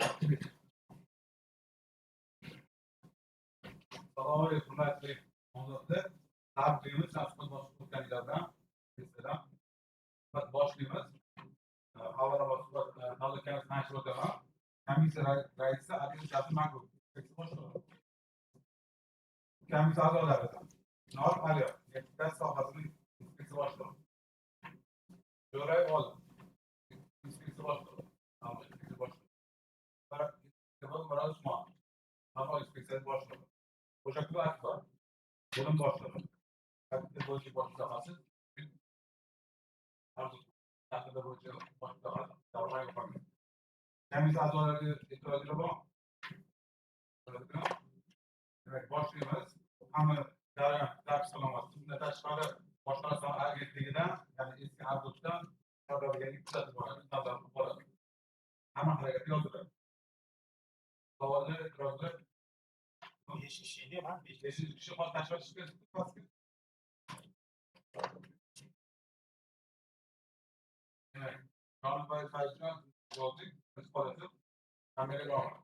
Assalomu alaykum, hurmatli nomzodlar. Tabriklaymiz Nafsat boshqaruvchilardan. Assalom. Boshlaymiz. Avvalambor suhbat davlat komissiyasi nashri o'taman. Komissiya raisi Aziz Jabirmanov. Komissiya a'zolaridan Nur Aliyev, deputat sohasining inspeksiya boshlig'i. Jo'ray Olim, inspeksiya boshlig'i. Inspeksiya boshlig'i. Murat Usmonov, havo inspeksiyasi boshlig'i. O'shakbar Akbar, bo'lim boshlig'i. Kapital bo'yicha bosh sohasi. Haqida bo'yicha bosh sohasi. Davray Muhammad. Komissiya a'zolariga e'tirozlar bor. Demak, boshlaymiz. Hamma jarayon salomat. Bundan tashqari boshqarma agentligidan, ya'ni eski Arbutdan sababiga kuzatib boramiz, nazorat qilib boramiz. Hamma harakat yoziladi. Savollar, e'tirozlar. 5 kishi hozir tashlab chiqib. Demak, Nonbay Fayzjon yozdik, biz qo'ydik. Kameraga olib.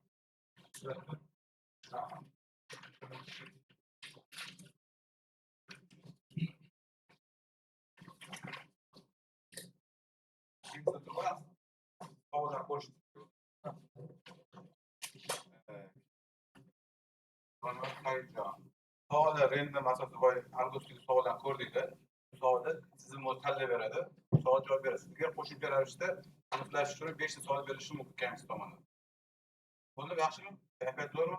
Savollar qo'shib. Savollar endi masalan boy Argosdagi savollarni ko'rdik-da. Bu savolda tizim o'zi tanlab beradi. Savol javob berasiz. Agar qo'shimcha ravishda aniqlash uchun 5 ta savol berilishi mumkin komissiya tomonidan. Buni yaxshimi? Kayfiyat zo'rmi?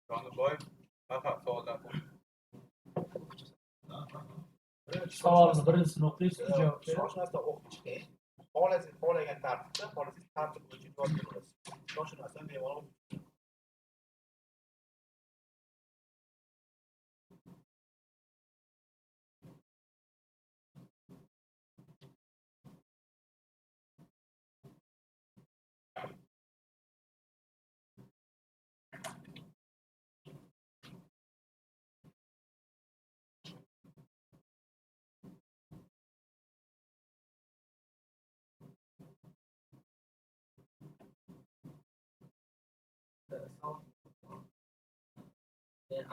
Joniboyev, faqat savoldan savolni birinchisini o'qiysiz, javob shoshmasdan o'qib chiqing. Xohlagan tartibda, xohlasangiz tartib bo'yicha javob berasiz. Shoshmasdan bemalol.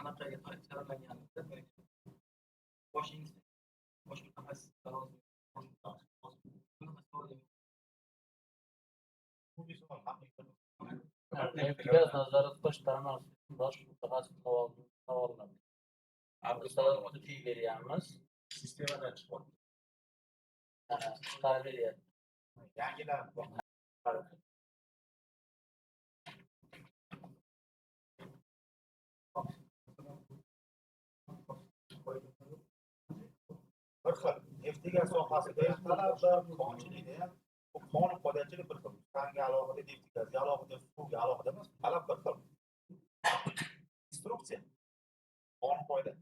Anaqaga tayyorlanganimda boshingiz mutaxassis gaz nazorat qilish ta'minoti bosh mutaxassis savollar. Sababini berganmiz. Sistemadan chiqadi. Chiqarilyapti. Yangilanib bir xil neftiga sohasida talablar, qonunchilikda ham bu qonun qoidachilik bir xil. Tanga alohida, neftiga alohida, suvga alohida emas, talab bir xil. Instruksiya. Qonun qoida.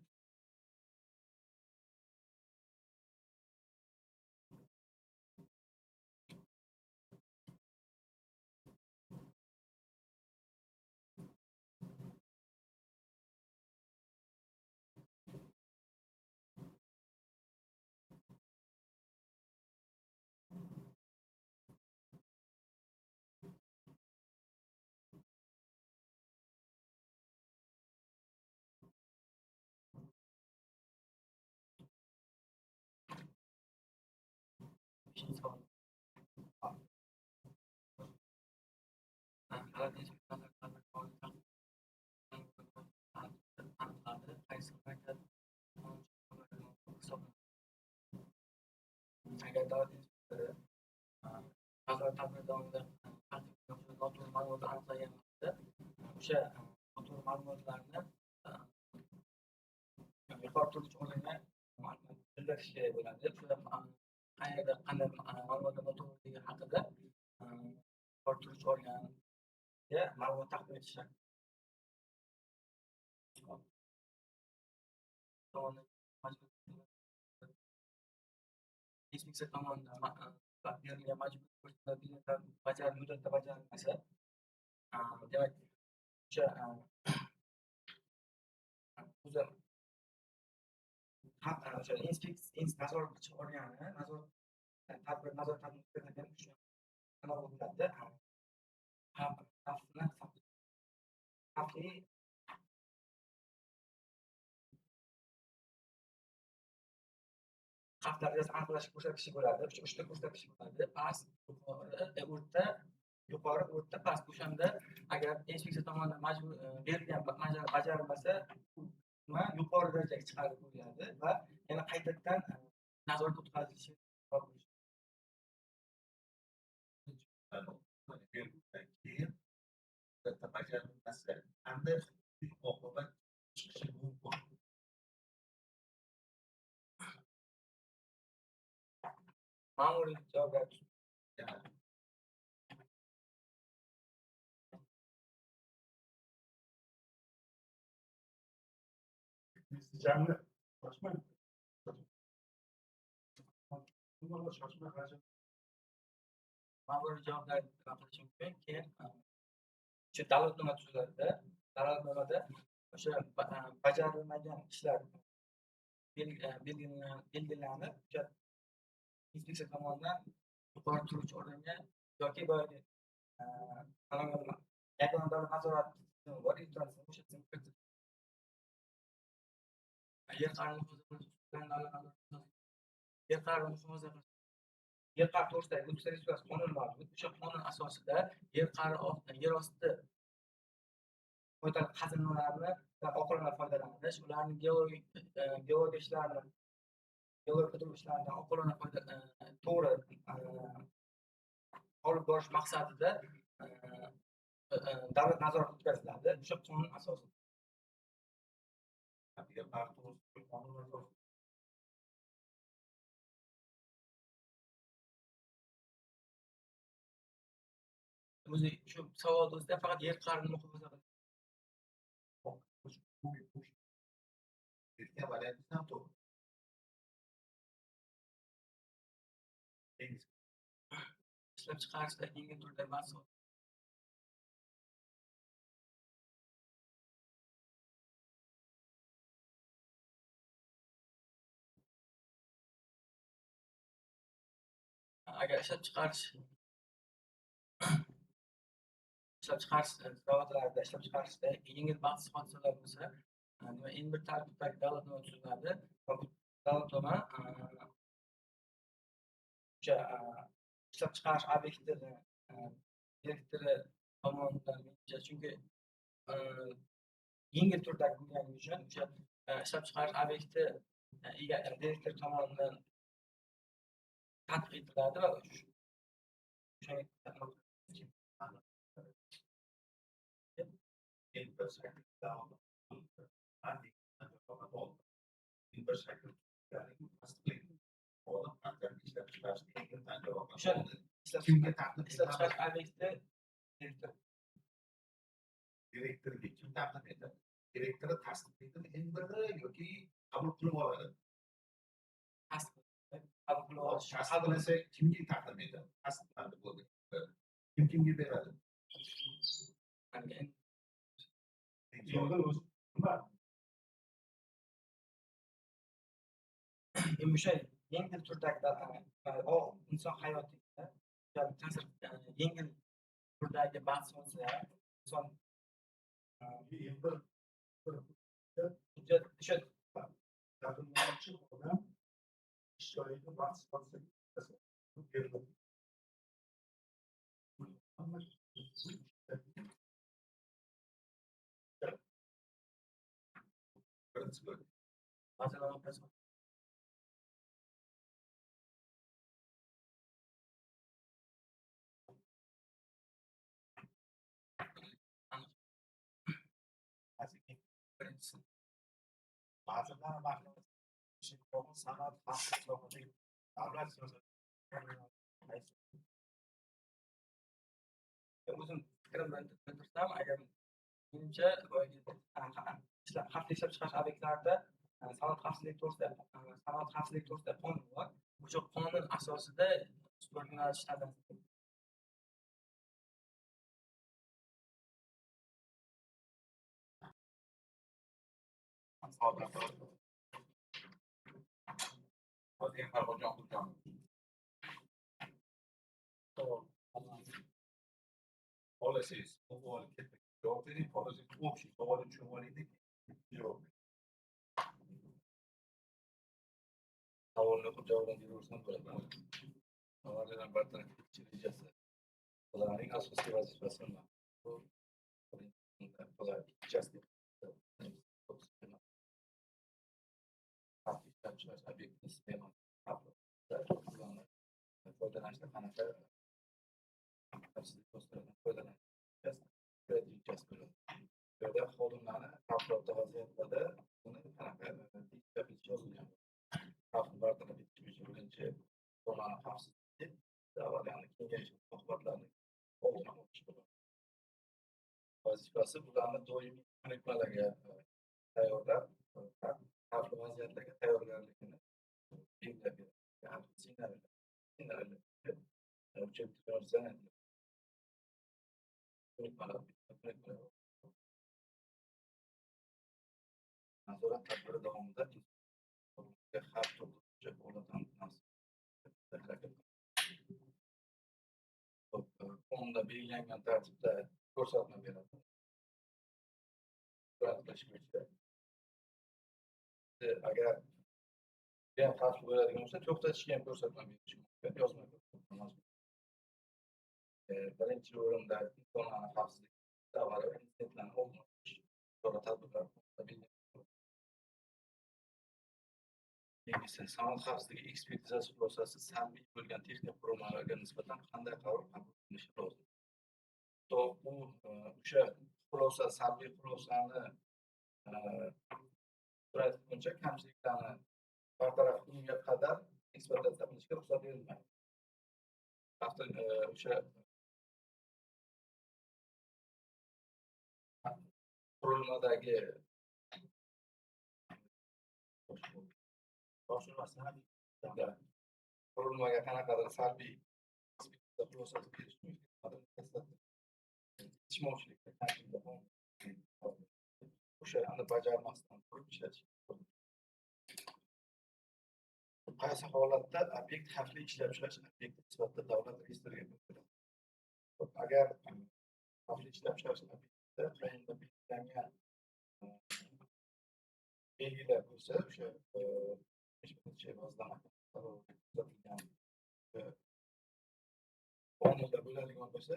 Agar davlat inspektori nazorat tadbiri davomida noto'g'ri ma'lumotlar aniqlagan bo'lsa, o'sha noto'g'ri ma'lumotlarni yuqori turuvchi organga bildirish kerak bo'ladi. Shular qayerda qanday ma'lumotlar noto'g'riligi haqida yuqori turuvchi organga ma'lumot taqdim etish shart. Inspeksiya tomonidan berilgan majburiy ko'rsatmalar muddatda bajarilmasa, demak o'sha o'sha nazoratchi organi nazorat tadbiq etilgan shu nima bo'ladida xavfli xavf darajasini aniqlash ko'rsatkichi bo'ladi. Uchta ko'rsatkich bo'ladi. Past, yuqori, o'rta, past. O'shanda agar inspeksiya tomonidan majbur berilgan bajarilmasa, nima yuqori darajaga chiqarib qo'yiladi va yana qaytadan nazorat o'tkazilishi keyin bajarilmasa qanday oqibat chiqishi mumkin? ma'muriy javobgarlik. Jamila, shoshma. Ma'muriy javobgarlik nima qilishi mumkin? Keyin o'sha davlatnoma tuziladi. Davlatnomada o'sha bajarilmagan ishlar belgilanib, o'sha inspeksiya tomonidan yuqori turuvchi organga yoki boyagi yagona davlat nazorati tizimi bor, elektron tizim, o'sha tizimga kiritiladi. Yer qarini muhofaza qilish bilan davlat nazorati yer qarini muhofaza qilish yer qari to'g'risidagi O'zbekiston Respublikasi qonuni mavjud. O'sha qonun asosida yer osti foydali qazinovlarini oqilona foydalanish, ularning geologik ishlarini geologik qidiruv ishlaridan oqilona to'g'ri olib borish maqsadida davlat nazorati o'tkaziladi. O'sha qonun asosida. O'zi shu savol o'zida faqat yer qarini muhofaza qilish. Ketgan varianti ham to'g'ri. Ishlab chiqarishda yengil turdagi mahsulot. Agar ishlab chiqarish zavodlarida ishlab chiqarishda yengil baxtsiz hodisalar bo'lsa, eng bir tartibdagi davlatnoma tuziladi va bu davlatnoma o'sha ishlab chiqarish obyektini direktori tomonidan, chunki yengil turdagi bo'lgani uchun o'sha ishlab chiqarish obyekti direktor tomonidan tadbiq etiladi va kimga taqdim ishlab chiqarish obyekti direktorga kim taqdim etadi? Direktori tasdiqlaydimi eng biri yoki qabul qilib oladi? qabul qilib olish. Tasdiqlasa kimga taqdim etadi? Tasdiqlandi bo'ldi. Kimga beradi? O'sha yengil turdagi inson hayotiga ta'sir yengil turdagi bahs bo'lsa, inson hujjat o'sha odam ish joyida bahs qilsa masalan Ba'zilar san'at sohasida davlat o'zim fikrimni bildirsam, agar menimcha xavfli ishlab chiqarish obyektlarida sanoat xavfsizligi to'g'risida qonun bor. O'sha qonun asosida yo'nalishlardan Hozir Farhodjon Quljonov. Olasiz, savol ketdi. Javob bering, hozir o'xshi savolni tushunib olaylik. Javob. Savolni javobini bersam bo'ladi. Savollardan bartaraf etish rejasi. Ularning asosiy vazifasi nima? Bu ular jasur obyektni sistema foydalanishda qanaqa xavfsizlik vositalaridan foydalanish strategiyasi xodimlarni favqulodda vaziyatlarda buni qanaqa tekshirish yozilgan. Xavfni bartaraf etish bo'yicha birinchi zonani xavfsizligi ya'ni kengayish oqibatlarini oldini olish bo'ladi. Vazifasi bularni doimiy ko'nikmalarga tayyorlab, xavfli vaziyatlarga tayyorgarlikni belgilab beradi. Signallar nazorat tadbiri davomida xavf tug'diruvchi holatlarni fonda belgilangan tartibda ko'rsatma beradi. Agar ham xavfli bo'ladigan bo'lsa, to'xtatishga ham ko'rsatma berish mumkin, yozma ko'rsatma. Birinchi o'rinda insonlarning xavfsizligi avvalo insidentlarni oldini olish chora-tadbirlar Yengisi, sanoat xavfsizligi ekspertizasi xulosasi salbiy bo'lgan texnik qurilmalarga nisbatan qanday qaror qabul qilinishi lozim? Bu o'sha xulosa, salbiy xulosani surati bo'yicha kamchiliklarni bartaraf qilgunga qadar ekspluatatsiya qilishga ruxsat berilmaydi. O'sha qurilmadagi qurilmaga qanaqadir salbiy xulosasi berish yetishmovchilikda o'shani bajarmasdan turib ishlatish. Qaysi holatda obyekt xavfli ishlab chiqarish obyekti sifatida davlat reyestriga kiritiladi? Agar xavfli ishlab chiqarish obyektida qonunda belgilangan belgilar bo'lsa, o'sha qonunda bo'ladigan bo'lsa,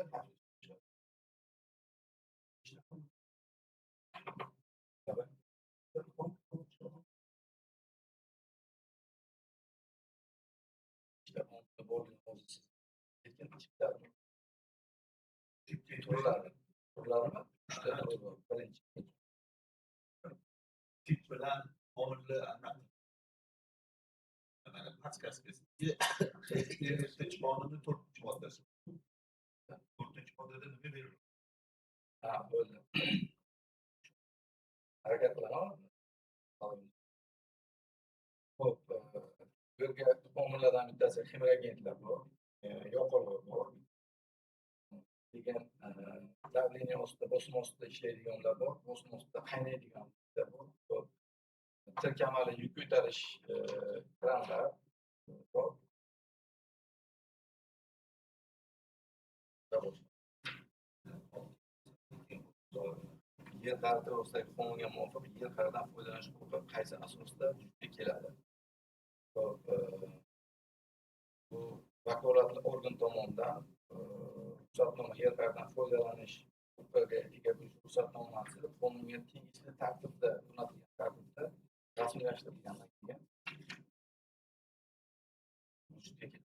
tip bilan omilli to'rtinchi moddasi. To'rtinchi moddada nima beriladi? bo'ldi. Harakat qilaman. Xo'p, bu yerga omillardan bittasi ximreagentlar bor, yoqilg'i bor. Degan davleniya ostida, bosim ostida ishlaydiganlar bor, bosim ostida qaynaydiganlar bor. Tirkamali yuk ko'tarish kranlar bor. Yer qa'rida o'rtasidagi qonunga muvofiq yer qa'ridan foydalanish huquqi qaysi asosda vujudga keladi? Bu vakolatli organ tomonidan ruxsatnoma yer qa'ridan foydalanish huquqiga ega bo'lish ruxsatnomasi qonunga tegishli tartibda o'rnatilgan tartibda rasmiylashtirilgandan keyin vujudga keladi.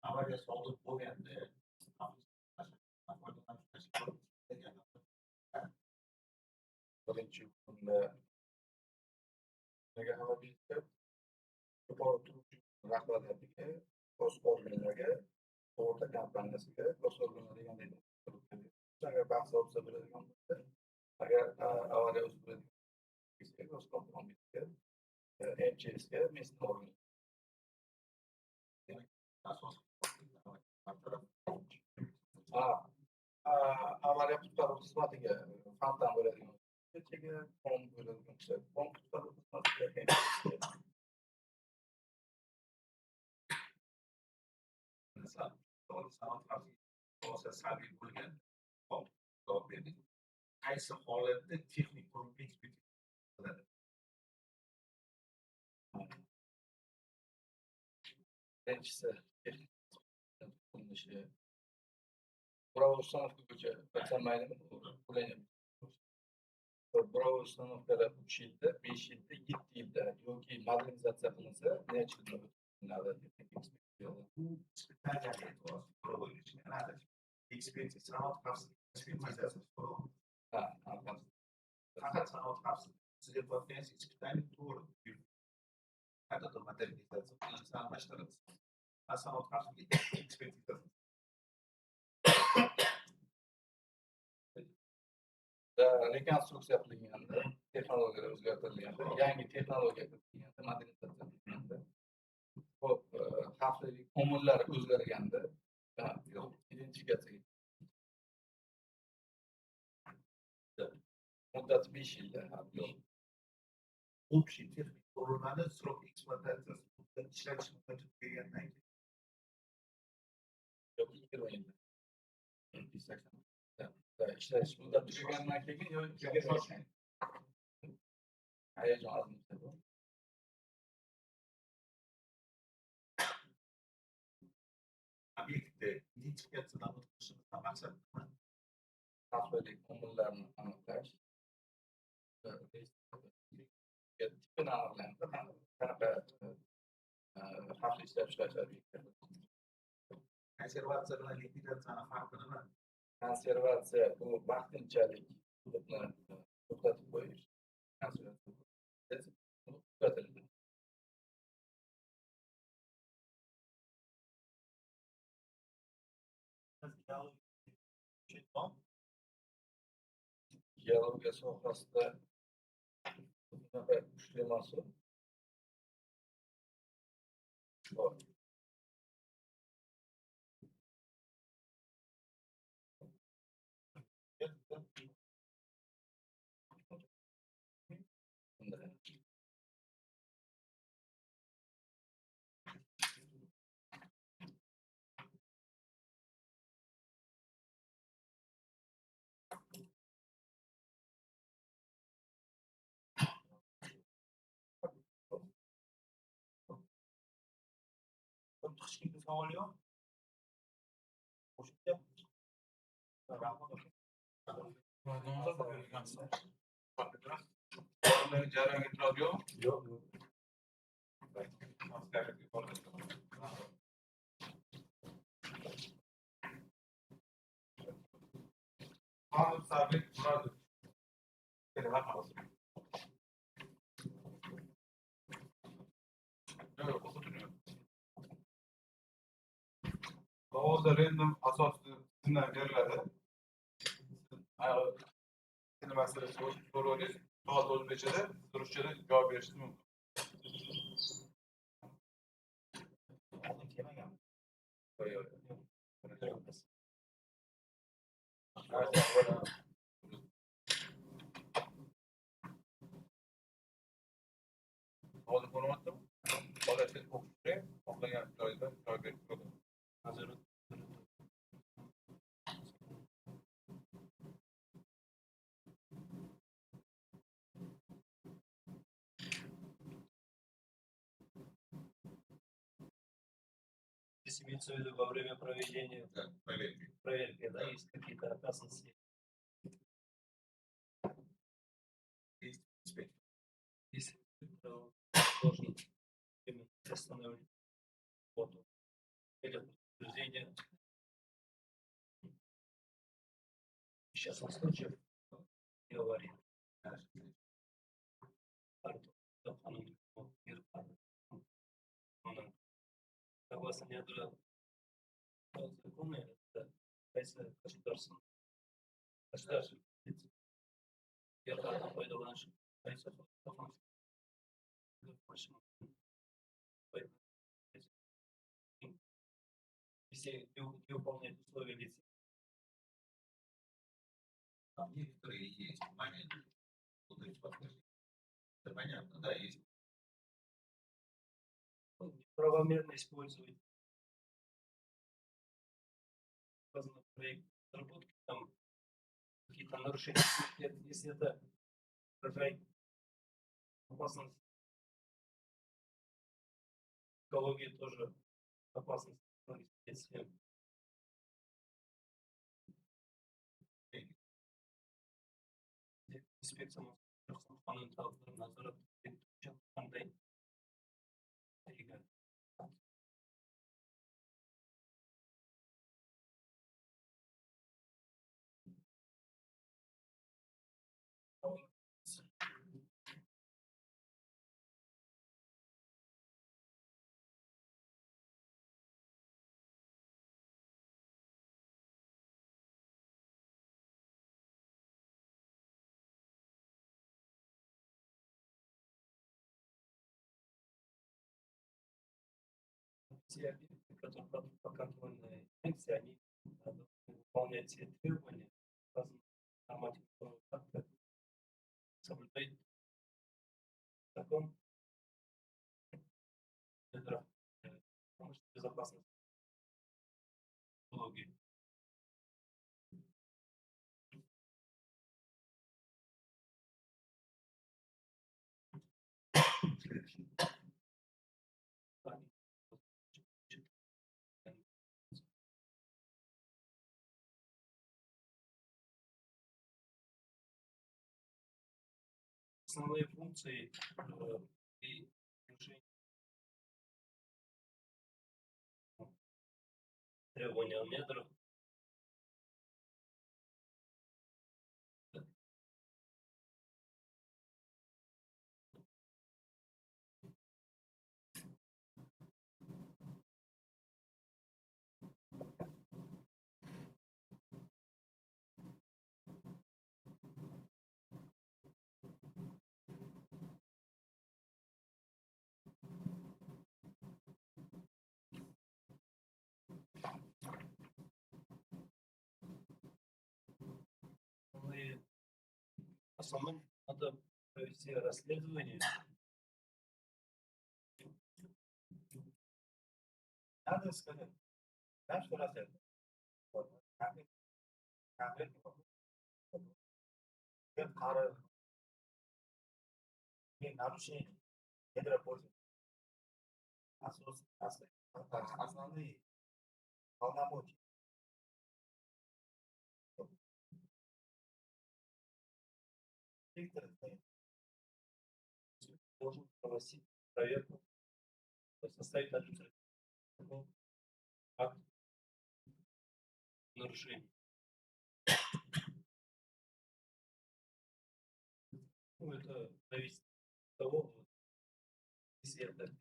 Avariya sodir bo'lganda birinchi kunda nega xabar berishga yuqori turuvchi rahbarlarga, o'z organlarga, sug'urta kompaniyasiga, o'z organlariga agar bahs olsa bo'ladigan bo'lsa, МЧСga местный орган. Avariya qutqaruv xizmatiga fonddan bo'ladigan budjetga fond bo'ladigan bo'lsa, fond qutqaruv xizmatiga salbiy bo'lgan javob bering. Qaysi holatda texnik qurilma ekspertiza qiladi? birinchisi qilinishi birov ustanovka bo'yicha aytsam maylimi? Birov ustanovkada 3 yilda, 5 yilda, 7 yilda yoki modernizatsiya qilinsa necha yilda o'tkaziladi? Ekspertiza, sanoat xavfsizligi ekspertizasi so'rov. Faqat sanoat xavfsizligi. Siz aytayotganingiz ispitaniya to'g'ri. Qaytadan modernizatsiya qilinsa almashtiradi. Sanoat xavfsizligi ekspertizasi. Rekonstruksiya qilinganda, texnologiyalar o'zgartirilganda, yangi texnologiya kiritilganda, modernizatsiya qilinganda, ko'p xavflilik omillari o'zgarganda, identifikatsiyaga muddati 5 yilda Общий texnik qurilmani srok ekspluatatsiyasi muddati ishlatish muddati tugagandan keyin yoki 20 yilda. Ishlash muddati tugagandan keyin yoki hayajon azimda bu. obyektni identifikatsiyadan o'tkazishimizdan maqsad nima? Xavflilik omillarni aniqlash, tipini aniqlanganda qanaqa xavfli ishlab chiqarishlar. Konservatsiya bilan likvidatsiyani farqi nima? Konservatsiya bu vaqtinchalik hududni to'xtatib qo'yish. Konservatsiya tugatiladi. Geologiya sohasida bunaqa kuchli mas'ul bor. Hech kimda savol yo'q? Qo'shimcha? Jarayonga e'tiroz yo'q? Yo'q. Hozir sabit turadi. Rahmat. Hozir random asosida sizdan beriladi. Nimasini so'rovsiz, soat o'zbekchada, turishchada javob berishingiz mumkin. Kelmagan. Hozir ko'ryaptimi? Holatni o'qishga, xohlagan joyda javob berib turadi. Hozir Здесь имеется в виду во время проведения Да, проверки. проверки, да, есть какие-то опасности. Есть инспектор. Если кто должен именно остановить работу или подтверждение несчастных случаев и аварий. Согласно недрам закона, это касается государственного лиц. Я пайдаланыш Если не выполняют условия лицензии. Там некоторые есть моменты, вот эти подтверждения. Это понятно, да, есть. Правомерно использовать указанный проект разработки, там какие-то нарушения, если это угрожает опасность экологии, тоже опасность следствия. Инспекция фундаменталдарын назарат ету үшін қандай тәйегі? Те объекты, которые подконтрольные инспекции, они должны выполнять все требования, указанные в нормативных актах, соблюдать закон, это безопасность экологии. Основные функции и решения требования метров. И в основном надо провести расследование. Надо сказать, да, что раз это. Вот, конкретный вопрос. Теперь нарушение недропользования. Основные полномочия. Виктор, Должен проводить проверку, то есть составить административный акт нарушений. Ну, это зависит от того, вот, если это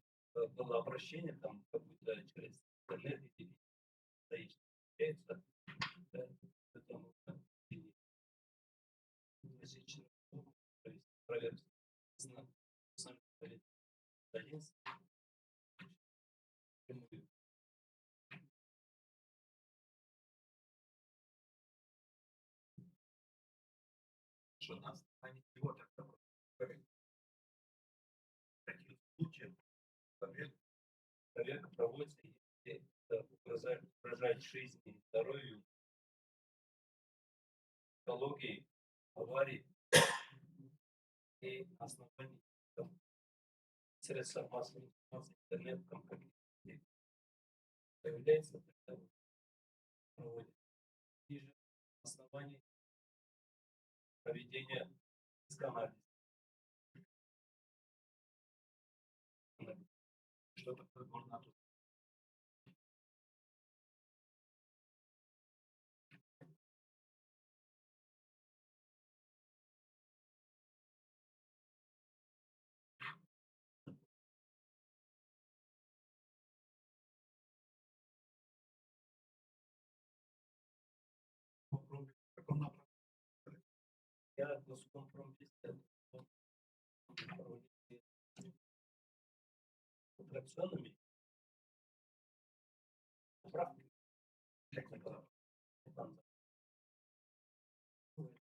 было обращение, там, какое-то через интернет или стоит, да, это нужно различные провести проверку. Сами прямую. Что на основании чего тогда проверить? В таких случаях Проверка проводится, если это угрожает жизни и здоровью, экологии, аварии и на основании там, средств массовой информации, интернет, там, как появляется, тогда проводит. И же на основании проведения иск-анализа. Что такое горнатус? в каком направлении? Я в Госкомпромбесте проводил операционными поправками техника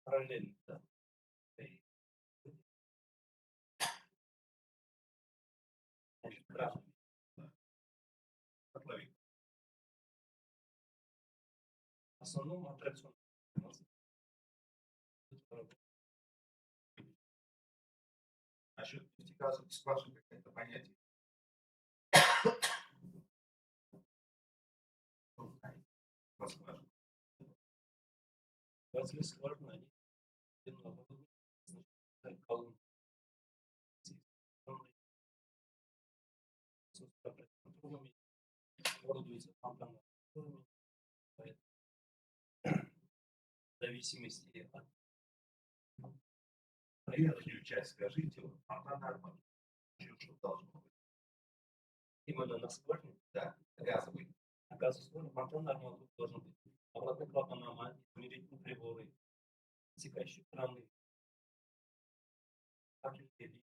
параллельно, да. И значит, граждане, Котловик. в основном операционные. Насчет нефтегазовых скважин какое-то понятие. Скважин. Газовые скважины, они немного колонны. Трубами оборудуются фонтанными трубами, поэтому в зависимости от Верхнюю часть скажите, вот фонтан арматура. Что должно быть? именно на скважине, Да, газовый. а газовый фонтан арматура должен быть. Обратно клапана, измерительные приборы, отсекающие краны, факельные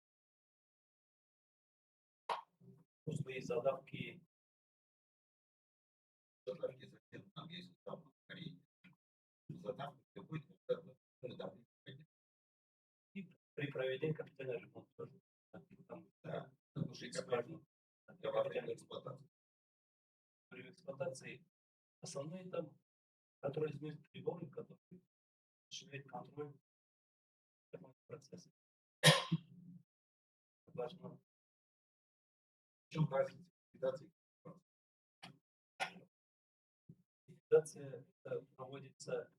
узлы, задавки, Задавки затем там есть там в Корее. Задавки какой-то задавки. и при проведении капитального ремонта тоже. Там, Да, глушить скважину. для во время эксплуатации. При эксплуатации основные там контроль измерительных приборов, которые осуществляют контроль такого процесса. Важно. В чем разница ликвидации? Ликвидация проводится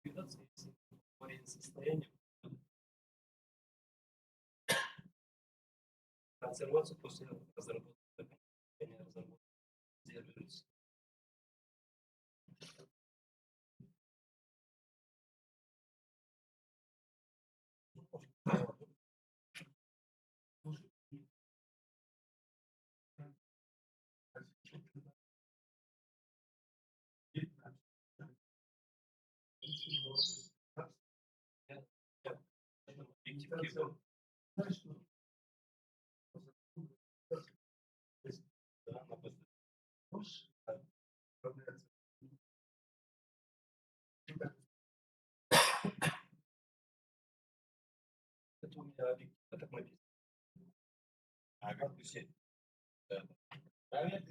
ликвидация, если аварийное состояние, консервация после разработки, разработки сдерживается. Это у меня объективно так написано. А как вы все? Я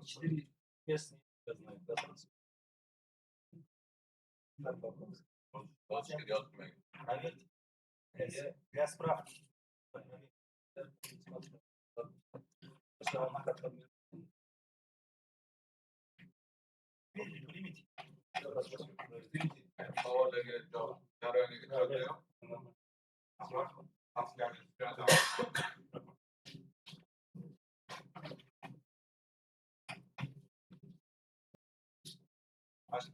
4 местные, я знаю, достаточно. Так, вопрос. Вот вперед, мы. Проверьте. Я Для справки. смотрю. Просто вам как Примите. Havaları yararına getiriyor. Askerlik biraz daha. Aşk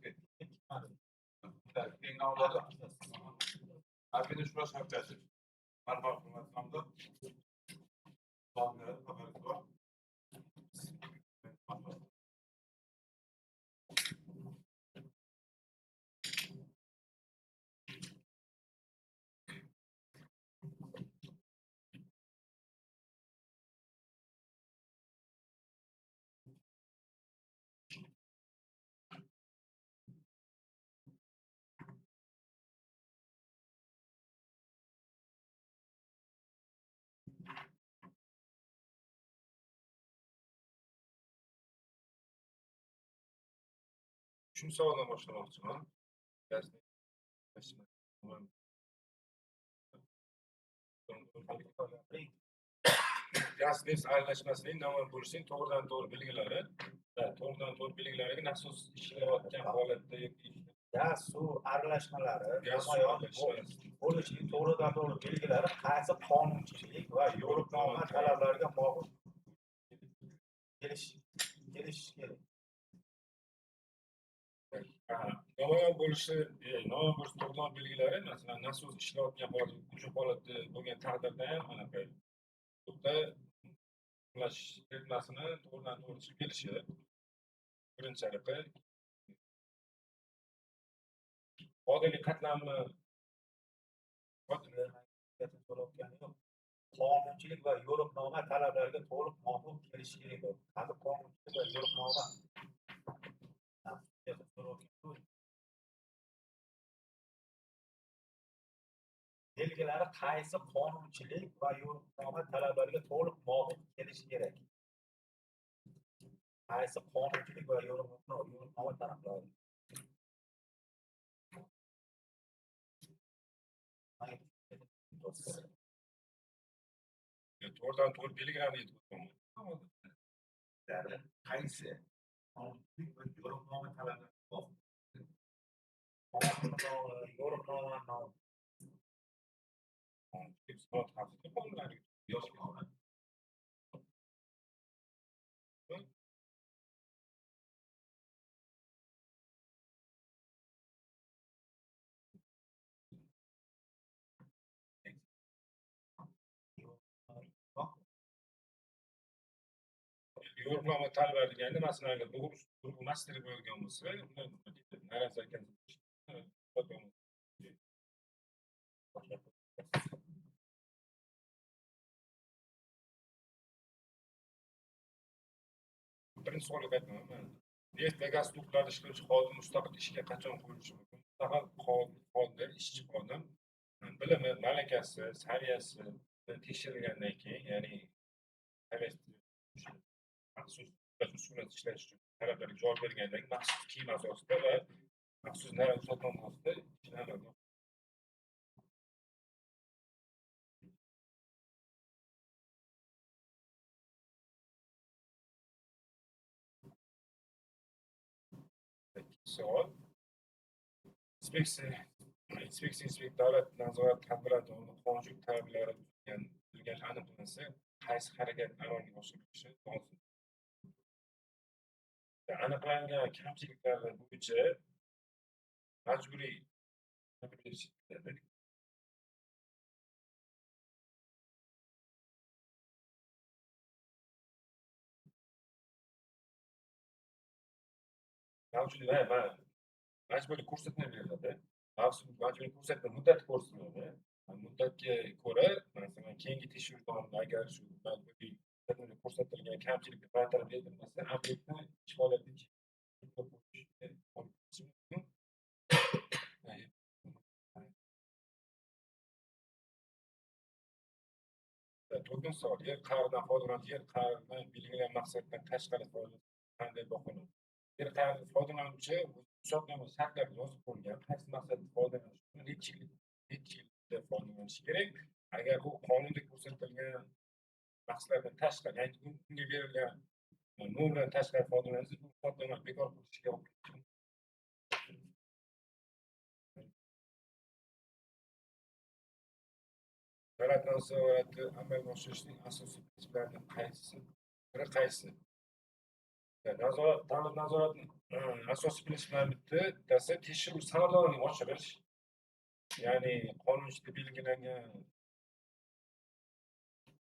Arkadaş şurası arkadaşlar. Parmak formatlamda. Bazıları haberiniz var. Üçüncü savoldan başlamoqchiman. Gaz neft aralashmasining namoyon bo'lishining to'g'ridan to'g'ri belgilari va to'g'ridan to'g'ri belgilariga nasos ishlayotgan holatda yoki Gaz, suv aralashmalari, gaz namoyon bo'lishining to'g'ridan to'g'ri belgilari qaysi qonunchilik va yo'riqnoma talablariga muvofiq kelishi kerak. namoyon bo'lishi to'g'ridan belgilari, masalan, nasos ishlayotgan holat, o'sha holatda bo'lgan taqdirda ham anaqa sudda ulash ritmasini to'g'ridan to'g'ri tushib kelishi birinchi aniqi. Oddiy qatlamni qonunchilik va yo'riqnoma talablariga to'liq muvofiq kelishi kerak. Hozir qonunchilik va yo'riqnoma belgilari qaysi qonunchilik va yo'riqnoma talablariga to'liq muvofiq kelishi kerak? Qaysi qonunchilik va yo'riqnoma talablari? to'g'ridan to'g'ri belgilanadi. Qaysi qonunchilik va yo'riqnoma talablariga muvofiq? Yo'riqnoma yo'riqnoma Yo'riqnoma talablari deganda, masalan, agar bu master bo'lgan bo'lsa, unda naraz ekan. Birinchi savolga qaytaman. Neft va gaz quduqlarida ishlovchi xodim mustaqil ishga qachon qo'yilishi mumkin? Mustaqil xodim, ishchi xodim bilimi, malakasi, saviyasi tekshirilgandan keyin, ya'ni maxsus usulda ishlash uchun talablarga javob bergandan keyin maxsus kiyim asosida va maxsus ruxsatnoma asosida ishlanadi. Savol. Inspeksiya davlat nazorat tadbirlari qonunchilik talablari buzilgani aniqlansa, qaysi harakat amalga oshirilishi lozim? Aniqlangan kamchiliklar bo'yicha majburiy majburiy ko'rsatma beriladi. Majburiy ko'rsatma muddati ko'rsatiladi. Muddatga ko'ra, masalan, keyingi tekshiruv davomida agar shu majburiy ko'rsatilgan kamchilik bartaraf etilmasa, obyektni ish holatiga to'rtinchi savol. Yer qa'ridan foydalanish, yer qa'ridan belgilangan maqsaddan tashqari foydalanish qanday baholanadi? Yer qa'ridan foydalanuvchi ruxsatnoma shartlarida yozib qo'yilgan qaysi maqsadda foydalanish uchun necha yilda foydalanishi kerak. Agar u qonunda ko'rsatilgan maqsaddan tashqari, ya'ni unga berilgan normdan tashqari foydalansa, bu ruxsatnoma bekor qilinishiga olib keladi. Davlat nazorati amalga oshirishning asosiy prinsiplaridan qaysi? Davlat nazoratining asosiy prinsiplaridan bittasi tekshiruv samaradorligini oshirish. Ya'ni qonunchilikda belgilangan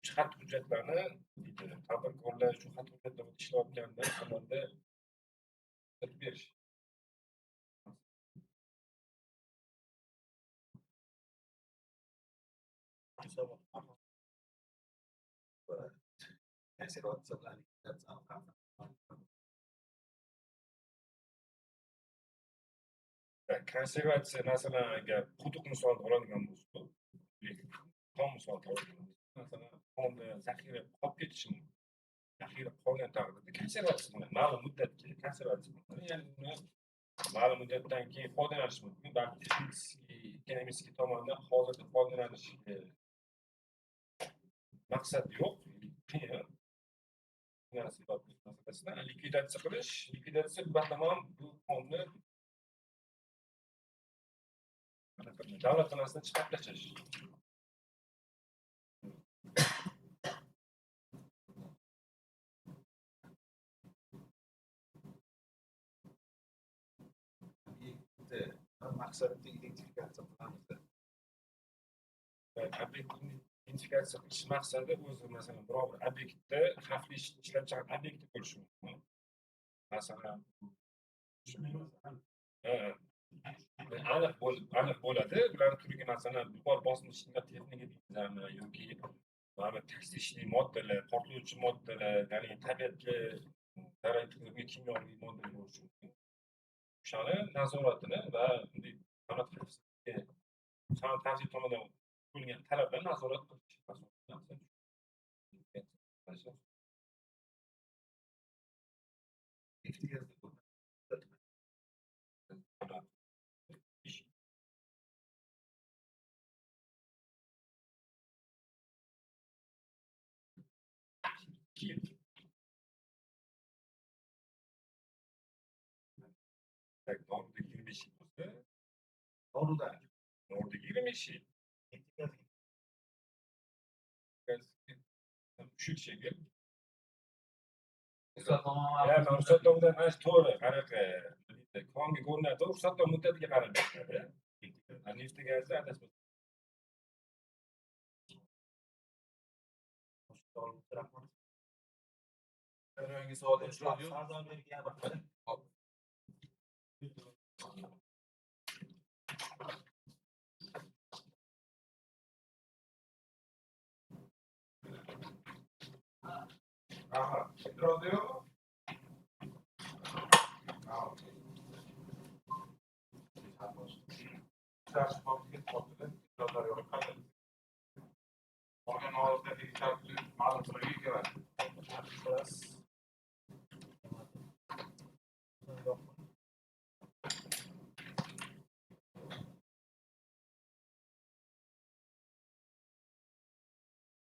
xat hujjatlarni tadbirkorlar shu xat hujjatlar ishlayotganda amalda berish. Konservatsiya, masalan, agar quduq misolida oladigan bo'lsak, tom misolida oladigan bo'lsak, masalan, qonda zaxira qolib ketishi mumkin. Zaxira qolgan taqdirda konservatsiya qilinadi. Ma'lum muddatga konservatsiya qilinadi. Ya'ni uni ma'lum muddatdan keyin foydalanish mumkin. Balki ekonomist tomonidan hozirda foydalanish maqsad yo'q, qiyin. Likvidatsiya qilish, batamom bu fondni davlat xonasidan chiqarib tashlash. maqsadida identifikatsiya qilamiz. obyektni identifikatsiya qilish maqsadi o'zi masalan biror bir obyektda xavfli ishlab chiqargan obyekt bo'lishi mumkin. Masalan, aniq bo'ladi. Ular turiga masalan yuqori bosqichda texnika deymizmi yoki mana taksishli moddalar, portlovchi moddalar, ya'ni tabiatga zarar yetkazuvchi kimyoviy moddalar bo'lishi mumkin. O'shani nazoratini va sanoat xavfsizligi tomonidan qo'yilgan talablarni nazorat qilish Norda 25 yil bo'lsa, Norda 25 yil. Shu shekil. Ruxsatnomadan mana shu to'g'ri qanaqa qonunga ko'rinadi, ruxsatnoma muddatiga qarab beriladi. Neft gazda adashma. Yangi savol Farzand bergan Aha, e'tiroz yo'qmi? Qolgan holatda